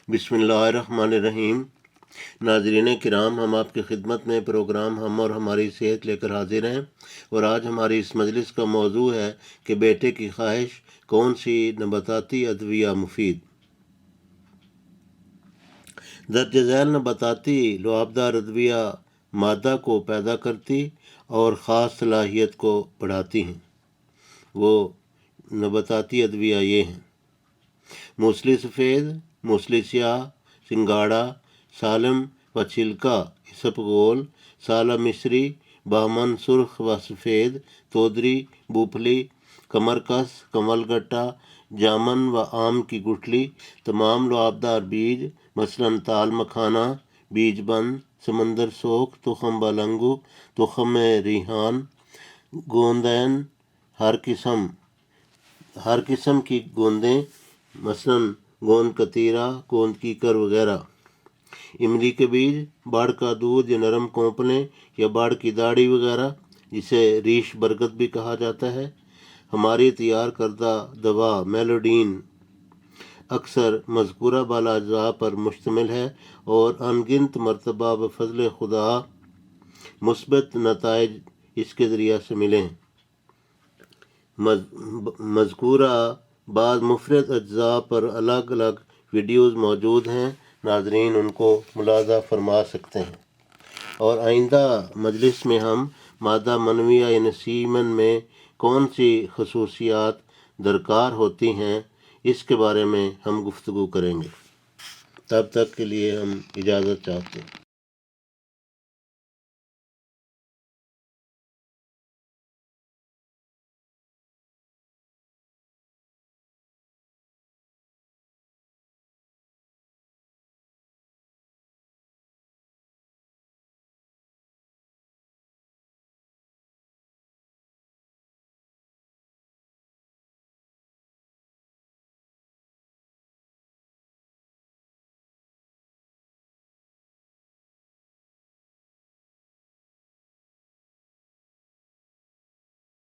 بسم اللہ الرحمن الرحیم۔ ناظرین کرام، ہم آپ کی خدمت میں پروگرام ہم اور ہماری صحت لے کر حاضر ہیں، اور آج ہماری اس مجلس کا موضوع ہے کہ بیٹے کی خواہش کون سی نباتاتی ادویہ مفید۔ درج ذیل نباتاتی لعابدار ادویہ مادہ کو پیدا کرتی اور خاص صلاحیت کو بڑھاتی ہیں۔ وہ نباتاتی ادویہ یہ ہیں: موسلی سفید، موسلی سیاہ، سنگاڑا، سالم و چھلکا، اسبگول، سالہ مصری، بہمن سرخ و سفید، تودری، بوپھلی، کمرکس، کمل گٹا، جامن و آم کی گٹھلی، تمام لعابدار بیج مثلاً تال مکھانا، بیج بند، سمندر سوکھ، تخم بالنگو، تخم ریحان، گوندین، ہر قسم کی گوندیں مثلاً گوند کتیرا، گوند کیکر وغیرہ، املی کے بیج، باڑ کا دودھ یا نرم کونپلیں یا باڑ کی داڑھی وغیرہ، جسے ریش برگد بھی کہا جاتا ہے۔ ہماری تیار کردہ دوا میلوڈین اکثر مذکورہ بالا اجزاء پر مشتمل ہے اور ان گنت مرتبہ بفضل خدا مثبت نتائج اس کے ذریعہ سے ملے ہیں۔ مذکورہ بعض مفرد اجزاء پر الگ الگ ویڈیوز موجود ہیں، ناظرین ان کو ملاحظہ فرما سکتے ہیں۔ اور آئندہ مجلس میں ہم مادہ منویہ یعنی سیمن میں کون سی خصوصیات درکار ہوتی ہیں، اس کے بارے میں ہم گفتگو کریں گے۔ تب تک کے لیے ہم اجازت چاہتے ہیں۔